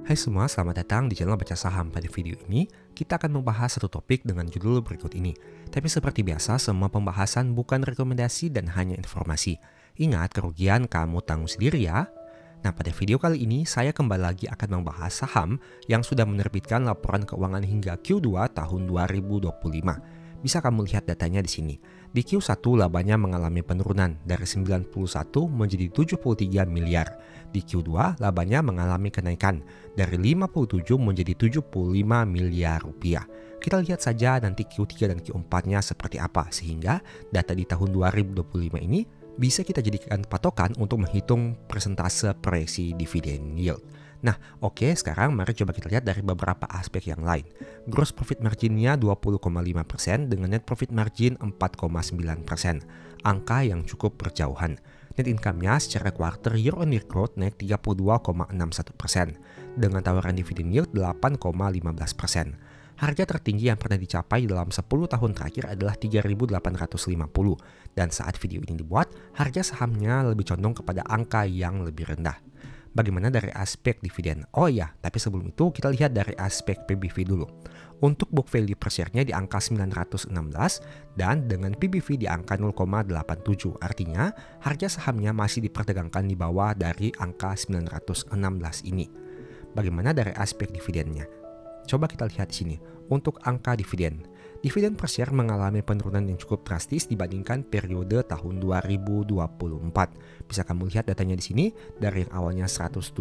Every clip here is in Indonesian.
Hai semua, selamat datang di channel Baca Saham. Pada video ini, kita akan membahas satu topik dengan judul berikut ini. Tapi seperti biasa, semua pembahasan bukan rekomendasi dan hanya informasi. Ingat, kerugian kamu tanggung sendiri ya. Nah, pada video kali ini, saya kembali lagi akan membahas saham yang sudah menerbitkan laporan keuangan hingga Q2 tahun 2025. Bisa kamu lihat datanya di sini. Di Q1 labanya mengalami penurunan dari 91 menjadi 73 miliar. Di Q2 labanya mengalami kenaikan dari 57 menjadi 75 miliar rupiah. Kita lihat saja nanti Q3 dan Q4-nya seperti apa, sehingga data di tahun 2025 ini bisa kita jadikan patokan untuk menghitung persentase proyeksi dividen yield. Nah, oke, sekarang mari coba kita lihat dari beberapa aspek yang lain. Gross profit margin-nya 20,5% dengan net profit margin 4,9%. Angka yang cukup berjauhan. Net income-nya secara quarter year on year growth naik 32,61%. Dengan tawaran dividen yield 8,15%. Harga tertinggi yang pernah dicapai dalam 10 tahun terakhir adalah 3.850. Dan saat video ini dibuat, harga sahamnya lebih condong kepada angka yang lebih rendah. Bagaimana dari aspek dividen? Oh iya, tapi sebelum itu kita lihat dari aspek PBV dulu. Untuk book value per share-nya di angka 916 dan dengan PBV di angka 0,87. Artinya, harga sahamnya masih diperdagangkan di bawah dari angka 916 ini. Bagaimana dari aspek dividennya? Coba kita lihat di sini. Untuk angka dividen per share mengalami penurunan yang cukup drastis dibandingkan periode tahun 2024. Bisa kamu lihat datanya di sini, dari yang awalnya 107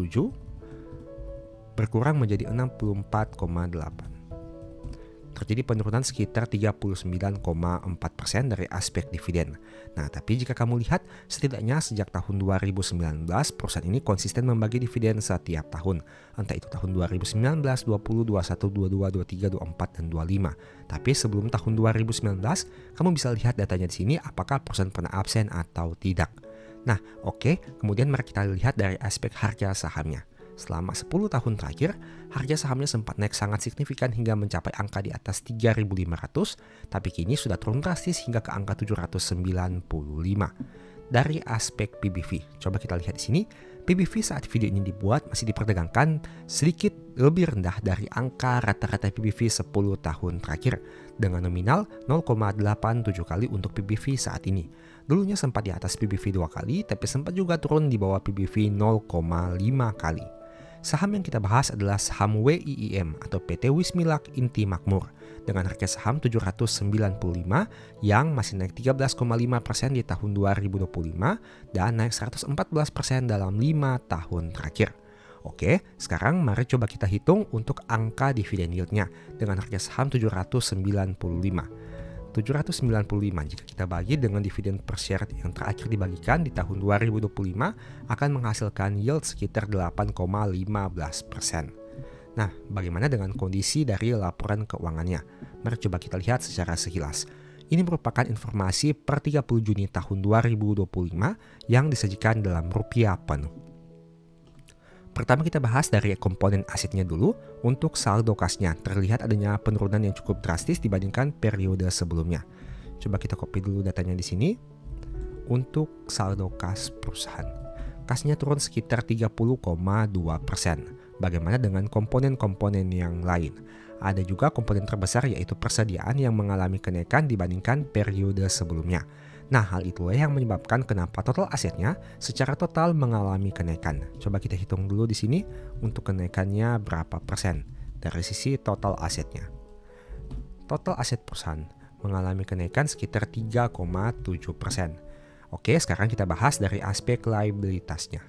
berkurang menjadi 64,8. Terjadi penurunan sekitar 39,4% dari aspek dividen. Nah, tapi jika kamu lihat, setidaknya sejak tahun 2019, perusahaan ini konsisten membagi dividen setiap tahun. Entah itu tahun 2019, 20, 21, 22, 23, 24, dan 25. Tapi sebelum tahun 2019, kamu bisa lihat datanya di sini apakah perusahaan pernah absen atau tidak. Nah, oke, kemudian mari kita lihat dari aspek harga sahamnya. Selama 10 tahun terakhir, harga sahamnya sempat naik sangat signifikan hingga mencapai angka di atas 3.500, tapi kini sudah turun drastis hingga ke angka 795. Dari aspek PBV, coba kita lihat di sini, PBV saat video ini dibuat masih diperdagangkan sedikit lebih rendah dari angka rata-rata PBV 10 tahun terakhir, dengan nominal 0,87 kali untuk PBV saat ini. Dulunya sempat di atas PBV 2 kali, tapi sempat juga turun di bawah PBV 0,5 kali. Saham yang kita bahas adalah saham WIIM atau PT Wismilak Inti Makmur dengan harga saham 795 yang masih naik 13,5% di tahun 2025 dan naik 114% dalam 5 tahun terakhir. Oke, sekarang mari coba kita hitung untuk angka dividen yield-nya dengan harga saham 795 jika kita bagi dengan dividen per share yang terakhir dibagikan di tahun 2025 akan menghasilkan yield sekitar 8,15%. Nah, bagaimana dengan kondisi dari laporan keuangannya? Mari coba kita lihat secara sekilas. Ini merupakan informasi per 30 Juni tahun 2025 yang disajikan dalam rupiah penuh. Pertama kita bahas dari komponen asetnya dulu. Untuk saldo kasnya terlihat adanya penurunan yang cukup drastis dibandingkan periode sebelumnya. Coba kita copy dulu datanya di sini. Untuk saldo kas perusahaan, kasnya turun sekitar 30,2%. Bagaimana dengan komponen-komponen yang lain? Ada juga komponen terbesar yaitu persediaan yang mengalami kenaikan dibandingkan periode sebelumnya. Nah, hal itulah yang menyebabkan kenapa total asetnya secara total mengalami kenaikan. Coba kita hitung dulu di sini untuk kenaikannya berapa persen dari sisi total asetnya. Total aset perusahaan mengalami kenaikan sekitar 3,7%. Oke, sekarang kita bahas dari aspek liabilitasnya.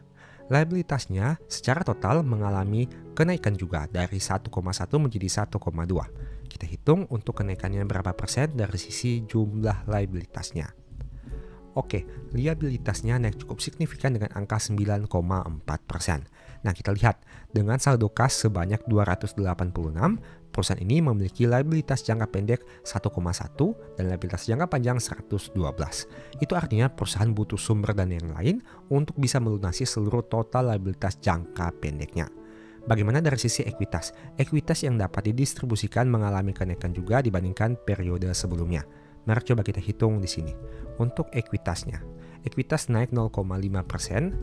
Liabilitasnya secara total mengalami kenaikan juga dari 1,1 menjadi 1,2. Kita hitung untuk kenaikannya berapa persen dari sisi jumlah liabilitasnya. Oke, liabilitasnya naik cukup signifikan dengan angka 9,4%. Nah, kita lihat dengan saldo kas sebanyak 286, perusahaan ini memiliki liabilitas jangka pendek 1,1 dan liabilitas jangka panjang 112. Itu artinya perusahaan butuh sumber dana yang lain untuk bisa melunasi seluruh total liabilitas jangka pendeknya. Bagaimana dari sisi ekuitas? Ekuitas yang dapat didistribusikan mengalami kenaikan juga dibandingkan periode sebelumnya. Mari coba kita hitung di sini. Untuk ekuitasnya. Ekuitas naik 0,5%,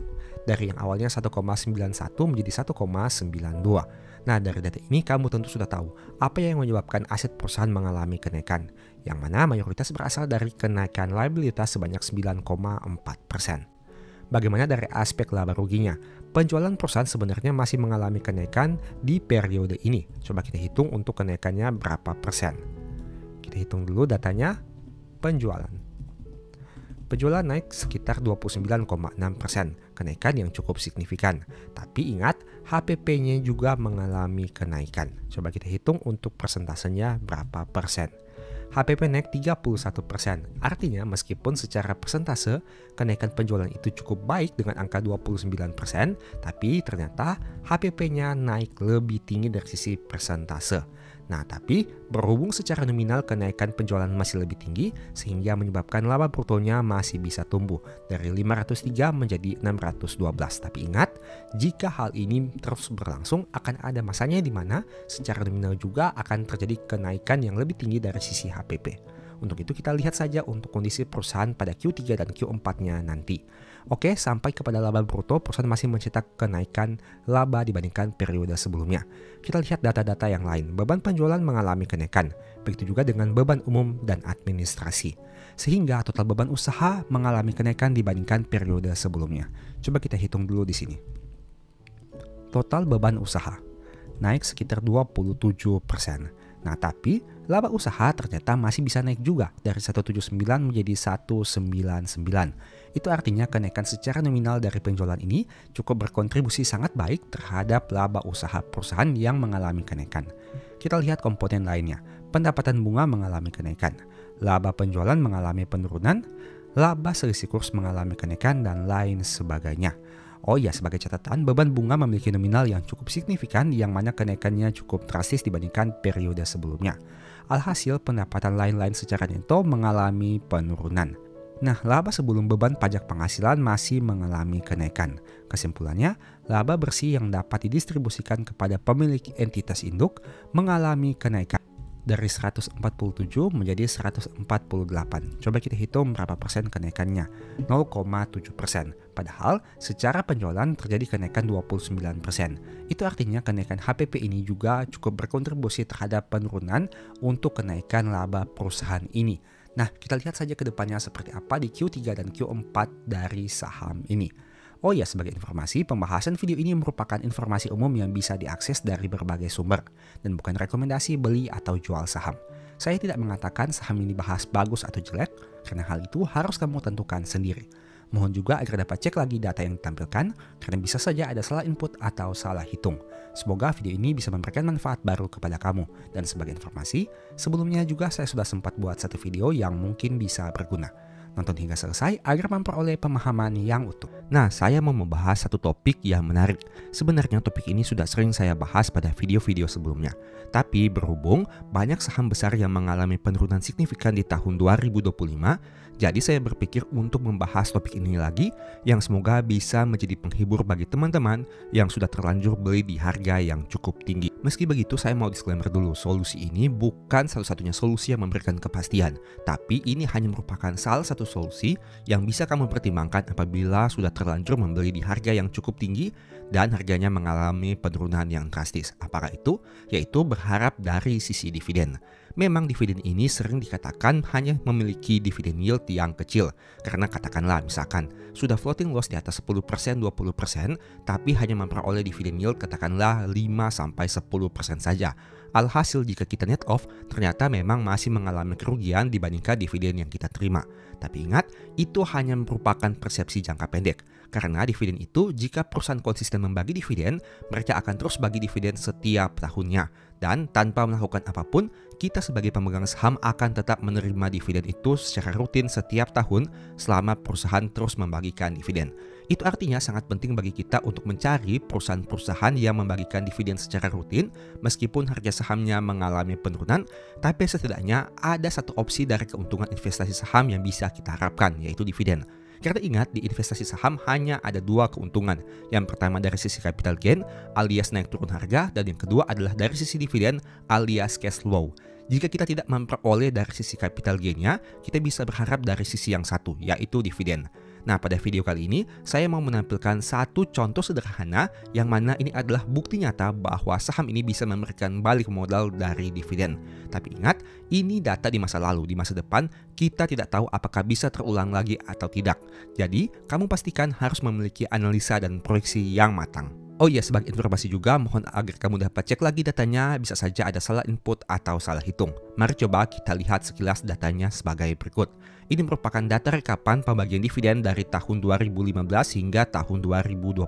dari yang awalnya 1,91 menjadi 1,92. Nah, dari data ini kamu tentu sudah tahu apa yang menyebabkan aset perusahaan mengalami kenaikan, yang mana mayoritas berasal dari kenaikan liabilitas sebanyak 9,4%. Bagaimana dari aspek laba ruginya? Penjualan perusahaan sebenarnya masih mengalami kenaikan di periode ini. Coba kita hitung untuk kenaikannya berapa persen. Kita hitung dulu datanya penjualan. Penjualan naik sekitar 29,6%, kenaikan yang cukup signifikan. Tapi ingat, HPP-nya juga mengalami kenaikan. Coba kita hitung untuk persentasenya berapa persen. HPP naik 31%, artinya meskipun secara persentase kenaikan penjualan itu cukup baik dengan angka 29%, tapi ternyata HPP-nya naik lebih tinggi dari sisi persentase. Nah, tapi berhubung secara nominal kenaikan penjualan masih lebih tinggi, sehingga menyebabkan laba brutonya masih bisa tumbuh dari 503 menjadi 612. Tapi ingat, jika hal ini terus berlangsung, akan ada masanya di mana secara nominal juga akan terjadi kenaikan yang lebih tinggi dari sisi HPP. Untuk itu kita lihat saja untuk kondisi perusahaan pada Q3 dan Q4-nya nanti. Oke, sampai kepada laba bruto, perusahaan masih mencetak kenaikan laba dibandingkan periode sebelumnya. Kita lihat data-data yang lain. Beban penjualan mengalami kenaikan, begitu juga dengan beban umum dan administrasi. Sehingga total beban usaha mengalami kenaikan dibandingkan periode sebelumnya. Coba kita hitung dulu di sini. Total beban usaha naik sekitar 27%. Nah, tapi laba usaha ternyata masih bisa naik juga dari 179 menjadi 199. Itu artinya kenaikan secara nominal dari penjualan ini cukup berkontribusi sangat baik terhadap laba usaha perusahaan yang mengalami kenaikan. Kita lihat komponen lainnya. Pendapatan bunga mengalami kenaikan, laba penjualan mengalami penurunan, laba selisih kurs mengalami kenaikan, dan lain sebagainya. Oh ya, sebagai catatan, beban bunga memiliki nominal yang cukup signifikan yang mana kenaikannya cukup drastis dibandingkan periode sebelumnya. Alhasil, pendapatan lain-lain secara neto mengalami penurunan. Nah, laba sebelum beban pajak penghasilan masih mengalami kenaikan. Kesimpulannya, laba bersih yang dapat didistribusikan kepada pemilik entitas induk mengalami kenaikan dari 147 menjadi 148. Coba kita hitung berapa persen kenaikannya. 0,7%. Padahal secara penjualan terjadi kenaikan 29%. Itu artinya kenaikan HPP ini juga cukup berkontribusi terhadap penurunan untuk kenaikan laba perusahaan ini. Nah, kita lihat saja ke depannya seperti apa di Q3 dan Q4 dari saham ini. Oh ya, sebagai informasi, pembahasan video ini merupakan informasi umum yang bisa diakses dari berbagai sumber dan bukan rekomendasi beli atau jual saham. Saya tidak mengatakan saham ini bahas bagus atau jelek, karena hal itu harus kamu tentukan sendiri. Mohon juga agar dapat cek lagi data yang ditampilkan, karena bisa saja ada salah input atau salah hitung. Semoga video ini bisa memberikan manfaat baru kepada kamu. Dan sebagai informasi, sebelumnya juga saya sudah sempat buat satu video yang mungkin bisa berguna. Nonton hingga selesai agar memperoleh pemahaman yang utuh. Nah, saya mau membahas satu topik yang menarik. Sebenarnya topik ini sudah sering saya bahas pada video-video sebelumnya. Tapi berhubung banyak saham besar yang mengalami penurunan signifikan di tahun 2025, jadi saya berpikir untuk membahas topik ini lagi yang semoga bisa menjadi penghibur bagi teman-teman yang sudah terlanjur beli di harga yang cukup tinggi. Meski begitu, saya mau disclaimer dulu, solusi ini bukan satu-satunya solusi yang memberikan kepastian, tapi ini hanya merupakan salah satu solusi yang bisa kamu pertimbangkan apabila sudah terlanjur membeli di harga yang cukup tinggi dan harganya mengalami penurunan yang drastis. Apakah itu? Yaitu berharap dari sisi dividen. Memang dividen ini sering dikatakan hanya memiliki dividen yield yang kecil, karena katakanlah misalkan sudah floating loss di atas 10%, 20%, tapi hanya memperoleh dividen yield katakanlah 5-10% saja. Alhasil jika kita net off, ternyata memang masih mengalami kerugian dibandingkan dividen yang kita terima. Tapi ingat, itu hanya merupakan persepsi jangka pendek. Karena dividen itu, jika perusahaan konsisten membagi dividen, mereka akan terus bagi dividen setiap tahunnya. Dan tanpa melakukan apapun, kita sebagai pemegang saham akan tetap menerima dividen itu secara rutin setiap tahun selama perusahaan terus membagikan dividen. Itu artinya sangat penting bagi kita untuk mencari perusahaan-perusahaan yang membagikan dividen secara rutin meskipun harga sahamnya mengalami penurunan, tapi setidaknya ada satu opsi dari keuntungan investasi saham yang bisa kita harapkan, yaitu dividen. Karena ingat, di investasi saham hanya ada dua keuntungan. Yang pertama dari sisi capital gain alias naik turun harga, dan yang kedua adalah dari sisi dividen alias cash flow. Jika kita tidak memperoleh dari sisi capital gain-nya, kita bisa berharap dari sisi yang satu, yaitu dividen. Nah, pada video kali ini, saya mau menampilkan satu contoh sederhana yang mana ini adalah bukti nyata bahwa saham ini bisa memberikan balik modal dari dividen. Tapi ingat, ini data di masa lalu. Di masa depan, kita tidak tahu apakah bisa terulang lagi atau tidak. Jadi, kamu pastikan harus memiliki analisa dan proyeksi yang matang. Oh iya, sebagai informasi juga, mohon agar kamu dapat cek lagi datanya, bisa saja ada salah input atau salah hitung. Mari coba kita lihat sekilas datanya sebagai berikut. Ini merupakan data rekapan pembagian dividen dari tahun 2015 hingga tahun 2025.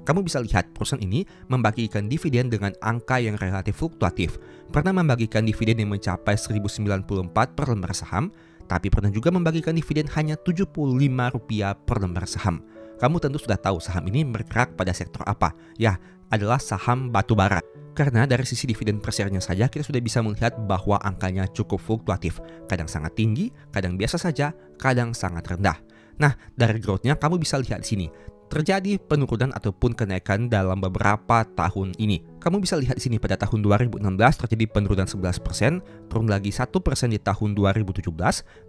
Kamu bisa lihat perusahaan ini membagikan dividen dengan angka yang relatif fluktuatif. Pernah membagikan dividen yang mencapai 1094 per lembar saham, tapi pernah juga membagikan dividen hanya Rp75 per lembar saham. Kamu tentu sudah tahu saham ini bergerak pada sektor apa? Ya, adalah saham batubara. Karena dari sisi dividen per share-nya saja kita sudah bisa melihat bahwa angkanya cukup fluktuatif. Kadang sangat tinggi, kadang biasa saja, kadang sangat rendah. Nah, dari growth-nya kamu bisa lihat di sini. Terjadi penurunan ataupun kenaikan dalam beberapa tahun ini. Kamu bisa lihat di sini pada tahun 2016 terjadi penurunan 11%, turun lagi 1% di tahun 2017,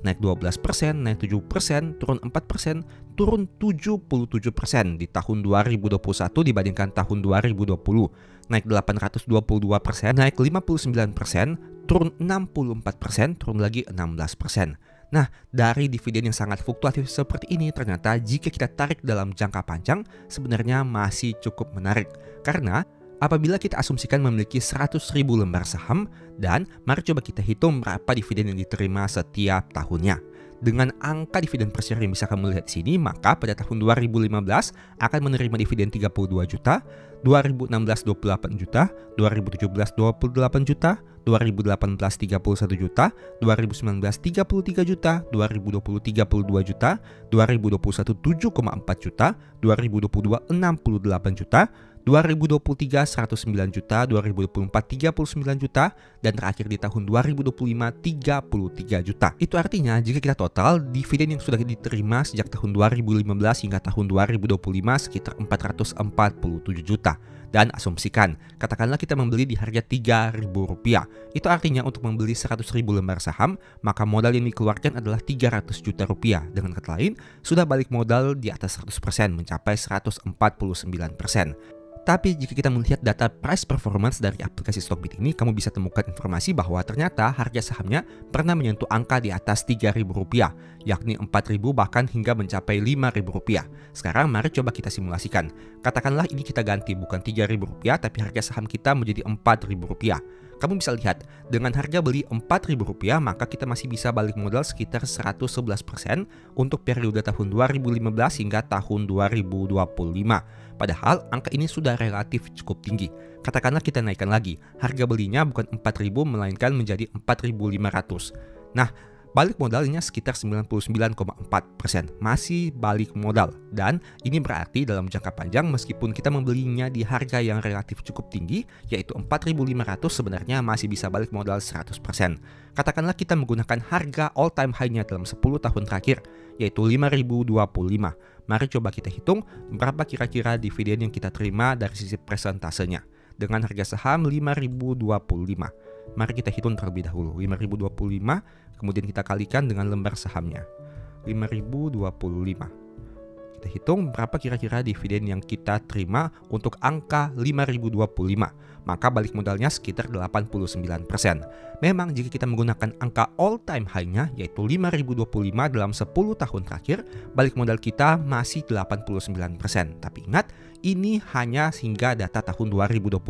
naik 12%, naik 7%, turun 4%, turun 77% di tahun 2021 dibandingkan tahun 2020, naik 822%, naik 59%, turun 64%, turun lagi 16%. Nah, dari dividen yang sangat fluktuatif seperti ini, ternyata jika kita tarik dalam jangka panjang, sebenarnya masih cukup menarik. Karena apabila kita asumsikan memiliki 100.000 lembar saham, dan mari coba kita hitung berapa dividen yang diterima setiap tahunnya. Dengan angka dividen per share yang bisa kamu lihat di sini, maka pada tahun 2015 akan menerima dividen 32 juta, 2016 28 juta, 2017 28 juta, 2018 31 juta, 2019 33 juta, 2020 32 juta, 2021 7,4 juta, 2022 68 juta, 2023 109 juta, 2024 39 juta, dan terakhir di tahun 2025 33 juta. Itu artinya jika kita total, dividen yang sudah diterima sejak tahun 2015 hingga tahun 2025 sekitar 447 juta. Dan asumsikan, katakanlah kita membeli di harga Rp3.000. Itu artinya untuk membeli 100.000 lembar saham, maka modal yang dikeluarkan adalah 300 juta rupiah. Dengan kata lain, sudah balik modal di atas 100%, mencapai 149%. Tapi jika kita melihat data price performance dari aplikasi Stockbit ini, kamu bisa temukan informasi bahwa ternyata harga sahamnya pernah menyentuh angka di atas Rp3.000, yakni Rp4.000 bahkan hingga mencapai Rp5.000. Sekarang mari coba kita simulasikan. Katakanlah ini kita ganti bukan Rp3.000, tapi harga saham kita menjadi Rp4.000. Kamu bisa lihat, dengan harga beli Rp4.000, maka kita masih bisa balik modal sekitar 111% untuk periode tahun 2015 hingga tahun 2025. Padahal angka ini sudah relatif cukup tinggi. Katakanlah kita naikkan lagi, harga belinya bukan Rp4.000 melainkan menjadi Rp4.500. Nah, balik modalnya sekitar 99,4%, masih balik modal. Dan ini berarti dalam jangka panjang meskipun kita membelinya di harga yang relatif cukup tinggi, yaitu Rp4.500, sebenarnya masih bisa balik modal 100%. Katakanlah kita menggunakan harga all time high-nya dalam 10 tahun terakhir, yaitu Rp5.025. Mari coba kita hitung berapa kira-kira dividen yang kita terima dari sisi presentasenya. Dengan harga saham Rp5.025. Mari kita hitung terlebih dahulu. Rp5.025, kemudian kita kalikan dengan lembar sahamnya. Rp5.025. Kita hitung berapa kira-kira dividen yang kita terima untuk angka Rp5.025. Maka balik modalnya sekitar 89%. Memang jika kita menggunakan angka all time high-nya yaitu Rp5.025 dalam 10 tahun terakhir, balik modal kita masih 89%. Tapi ingat, ini hanya hingga data tahun 2025.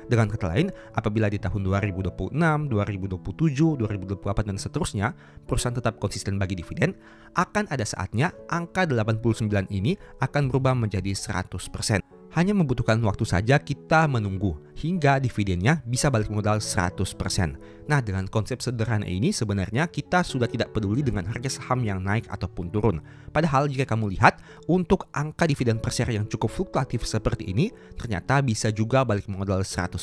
Dengan kata lain, apabila di tahun 2026, 2027, 2028 dan seterusnya, perusahaan tetap konsisten bagi dividen, akan ada saatnya angka 89 ini akan berubah menjadi 100%. Hanya membutuhkan waktu saja kita menunggu hingga dividennya bisa balik modal 100%. Nah, dengan konsep sederhana ini sebenarnya kita sudah tidak peduli dengan harga saham yang naik ataupun turun. Padahal jika kamu lihat, untuk angka dividen per share yang cukup fluktuatif seperti ini, ternyata bisa juga balik modal 100%.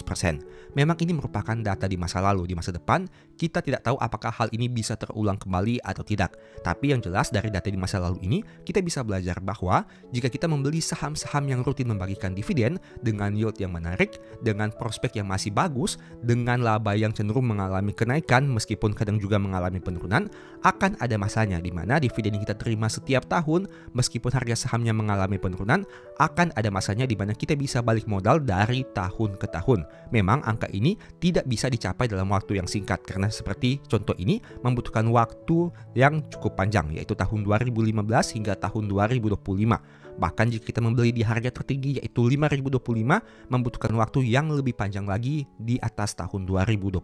Memang ini merupakan data di masa lalu. Di masa depan, kita tidak tahu apakah hal ini bisa terulang kembali atau tidak. Tapi yang jelas dari data di masa lalu ini, kita bisa belajar bahwa jika kita membeli saham-saham yang rutin membagi membagikan dividen dengan yield yang menarik, dengan prospek yang masih bagus, dengan laba yang cenderung mengalami kenaikan meskipun kadang juga mengalami penurunan, akan ada masanya di mana dividen yang kita terima setiap tahun meskipun harga sahamnya mengalami penurunan, akan ada masanya di mana kita bisa balik modal dari tahun ke tahun. Memang angka ini tidak bisa dicapai dalam waktu yang singkat karena seperti contoh ini membutuhkan waktu yang cukup panjang, yaitu tahun 2015 hingga tahun 2025. Bahkan jika kita membeli di harga tertinggi yaitu 5.025, membutuhkan waktu yang lebih panjang lagi di atas tahun 2025.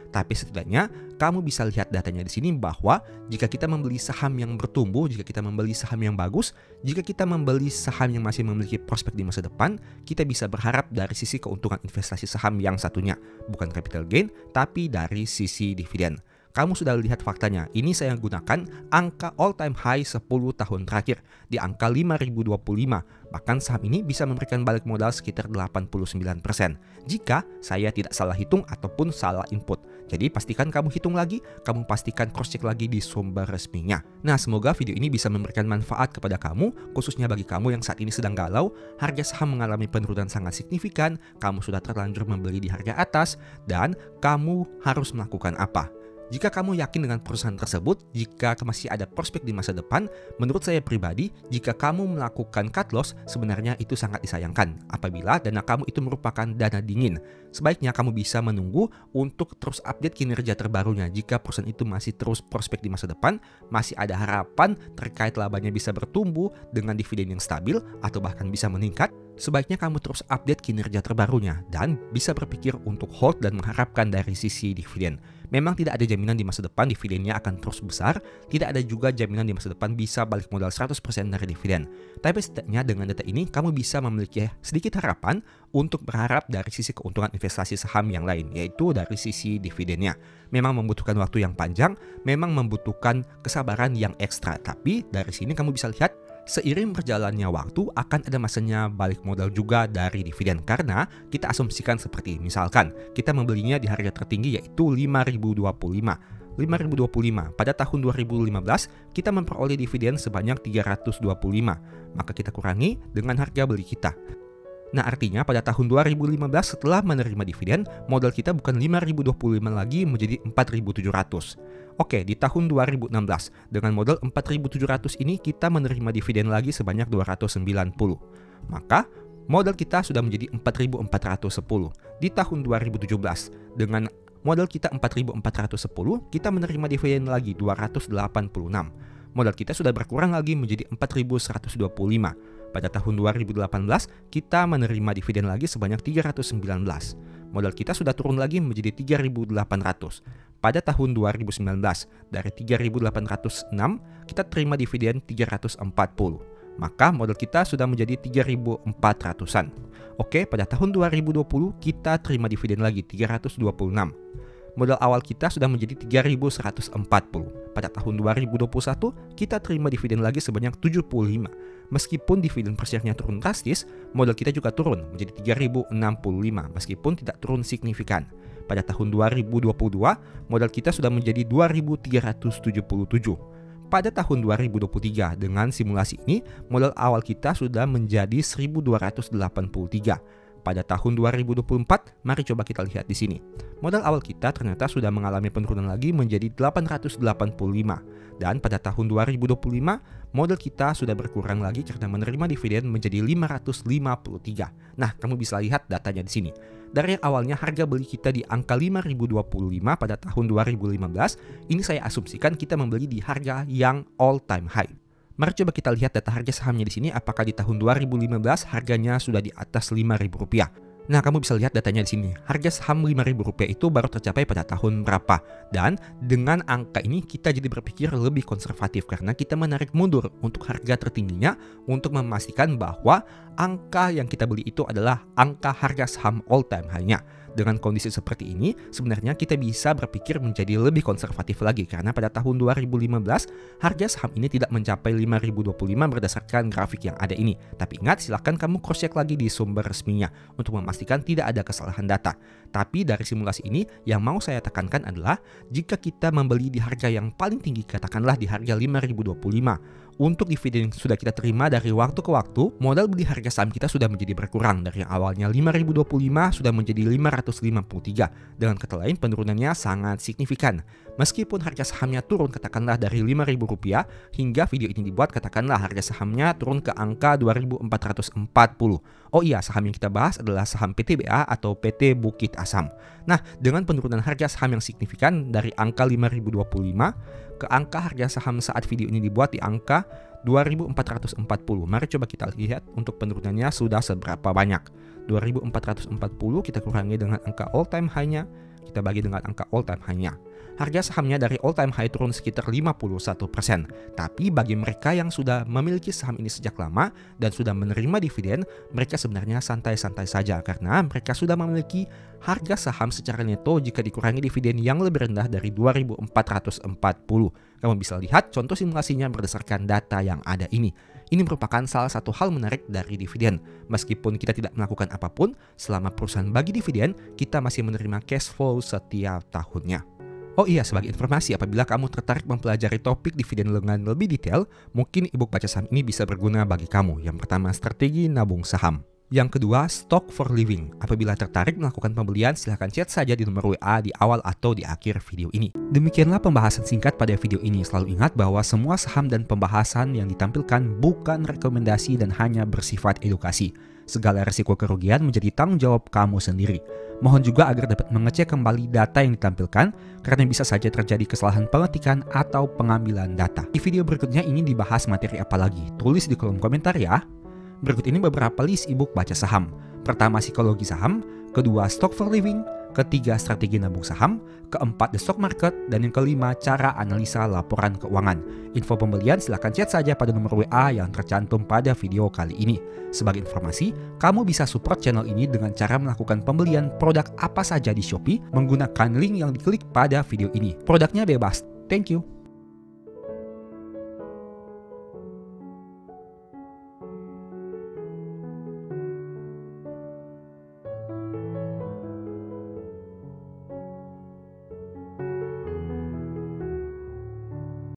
Tapi setidaknya kamu bisa lihat datanya di sini bahwa jika kita membeli saham yang bertumbuh, jika kita membeli saham yang bagus, jika kita membeli saham yang masih memiliki prospek di masa depan, kita bisa berharap dari sisi keuntungan investasi saham yang satunya, bukan capital gain, tapi dari sisi dividen. Kamu sudah lihat faktanya, ini saya gunakan angka all time high 10 tahun terakhir di angka 5.025. Bahkan saham ini bisa memberikan balik modal sekitar 89% jika saya tidak salah hitung ataupun salah input. Jadi pastikan kamu hitung lagi, kamu pastikan cross check lagi di sumber resminya. Nah, semoga video ini bisa memberikan manfaat kepada kamu, khususnya bagi kamu yang saat ini sedang galau, harga saham mengalami penurunan sangat signifikan, kamu sudah terlanjur membeli di harga atas, dan kamu harus melakukan apa. Jika kamu yakin dengan perusahaan tersebut, jika masih ada prospek di masa depan, menurut saya pribadi, jika kamu melakukan cut loss, sebenarnya itu sangat disayangkan apabila dana kamu itu merupakan dana dingin. Sebaiknya kamu bisa menunggu untuk terus update kinerja terbarunya. Jika perusahaan itu masih terus prospek di masa depan, masih ada harapan terkait labanya bisa bertumbuh dengan dividen yang stabil atau bahkan bisa meningkat, sebaiknya kamu terus update kinerja terbarunya dan bisa berpikir untuk hold dan mengharapkan dari sisi dividen. Memang tidak ada jaminan di masa depan dividennya akan terus besar, tidak ada juga jaminan di masa depan bisa balik modal 100% dari dividen. Tapi setidaknya dengan data ini kamu bisa memiliki sedikit harapan untuk berharap dari sisi keuntungan investasi saham yang lain, yaitu dari sisi dividennya. Memang membutuhkan waktu yang panjang, memang membutuhkan kesabaran yang ekstra, tapi dari sini kamu bisa lihat seiring berjalannya waktu akan ada masanya balik modal juga dari dividen karena kita asumsikan seperti misalkan kita membelinya di harga tertinggi yaitu 5.025. Pada tahun 2015 kita memperoleh dividen sebanyak 325, maka kita kurangi dengan harga beli kita. Nah, artinya pada tahun 2015 setelah menerima dividen, modal kita bukan 5.025 lagi menjadi 4.700. Oke, di tahun 2016 dengan modal 4.700 ini kita menerima dividen lagi sebanyak 290. Maka modal kita sudah menjadi 4.410. Di tahun 2017 dengan modal kita 4.410, kita menerima dividen lagi 286. Modal kita sudah berkurang lagi menjadi 4.125. Pada tahun 2018, kita menerima dividen lagi sebanyak 319. Modal kita sudah turun lagi menjadi 3.800. Pada tahun 2019, dari 3.806, kita terima dividen 340. Maka modal kita sudah menjadi 3.400-an. Oke, pada tahun 2020, kita terima dividen lagi 326. Modal awal kita sudah menjadi 3.140. Pada tahun 2021, kita terima dividen lagi sebanyak 75. Meskipun dividen per share-nya turun drastis, modal kita juga turun menjadi 3.065 meskipun tidak turun signifikan. Pada tahun 2022, modal kita sudah menjadi 2.377. Pada tahun 2023 dengan simulasi ini, modal awal kita sudah menjadi 1.283. Pada tahun 2024, mari coba kita lihat di sini. Modal awal kita ternyata sudah mengalami penurunan lagi menjadi 885. Dan pada tahun 2025, modal kita sudah berkurang lagi karena menerima dividen menjadi 553. Nah, kamu bisa lihat datanya di sini. Dari yang awalnya harga beli kita di angka 5.025 pada tahun 2015, ini saya asumsikan kita membeli di harga yang all time high. Mari coba kita lihat data harga sahamnya di sini, apakah di tahun 2015 harganya sudah di atas Rp5.000. Nah, kamu bisa lihat datanya di sini. Harga saham Rp5.000 itu baru tercapai pada tahun berapa? Dan dengan angka ini kita jadi berpikir lebih konservatif karena kita menarik mundur untuk harga tertingginya untuk memastikan bahwa angka yang kita beli itu adalah angka harga saham all time high-nya. Dengan kondisi seperti ini, sebenarnya kita bisa berpikir menjadi lebih konservatif lagi karena pada tahun 2015 harga saham ini tidak mencapai 5.025 berdasarkan grafik yang ada ini. Tapi ingat, silahkan kamu cross check lagi di sumber resminya untuk memastikan tidak ada kesalahan data. Tapi dari simulasi ini yang mau saya tekankan adalah jika kita membeli di harga yang paling tinggi, katakanlah di harga 5.025, untuk dividen yang sudah kita terima dari waktu ke waktu, modal beli harga saham kita sudah menjadi berkurang dari yang awalnya 5.025 sudah menjadi 553. Dengan kata lain, penurunannya sangat signifikan. Meskipun harga sahamnya turun katakanlah dari Rp5.000 hingga video ini dibuat, katakanlah harga sahamnya turun ke angka 2.440. Oh iya, saham yang kita bahas adalah saham PTBA atau PT Bukit Asam. Nah, dengan penurunan harga saham yang signifikan dari angka 5.025 ke angka harga saham saat video ini dibuat di angka 2.440. Mari coba kita lihat untuk penurunannya sudah seberapa banyak. 2.440 kita kurangi dengan angka all time high-nya, kita bagi dengan angka all time high-nya. Harga sahamnya dari all time high turun sekitar 51%. Tapi bagi mereka yang sudah memiliki saham ini sejak lama dan sudah menerima dividen, mereka sebenarnya santai-santai saja karena mereka sudah memiliki harga saham secara neto jika dikurangi dividen yang lebih rendah dari 2.440. Kamu bisa lihat contoh simulasinya berdasarkan data yang ada ini. Ini merupakan salah satu hal menarik dari dividen. Meskipun kita tidak melakukan apapun, selama perusahaan bagi dividen, kita masih menerima cash flow setiap tahunnya. Oh iya, sebagai informasi, apabila kamu tertarik mempelajari topik dividen dengan lebih detail, mungkin ebook baca saham ini bisa berguna bagi kamu. Yang pertama, strategi nabung saham. Yang kedua, stock for living. Apabila tertarik melakukan pembelian, silahkan chat saja di nomor WA di awal atau di akhir video ini. Demikianlah pembahasan singkat pada video ini. Selalu ingat bahwa semua saham dan pembahasan yang ditampilkan bukan rekomendasi dan hanya bersifat edukasi. Segala risiko kerugian menjadi tanggung jawab kamu sendiri. Mohon juga agar dapat mengecek kembali data yang ditampilkan karena bisa saja terjadi kesalahan pengetikan atau pengambilan data. Di video berikutnya ingin dibahas materi apa lagi? Tulis di kolom komentar ya. Berikut ini beberapa list ebook baca saham. Pertama, psikologi saham. Kedua, stock for living. Ketiga, strategi nabung saham. Keempat, the stock market. Dan yang kelima, cara analisa laporan keuangan. Info pembelian silahkan chat saja pada nomor WA yang tercantum pada video kali ini. Sebagai informasi, kamu bisa support channel ini dengan cara melakukan pembelian produk apa saja di Shopee menggunakan link yang diklik pada video ini. Produknya bebas. Thank you.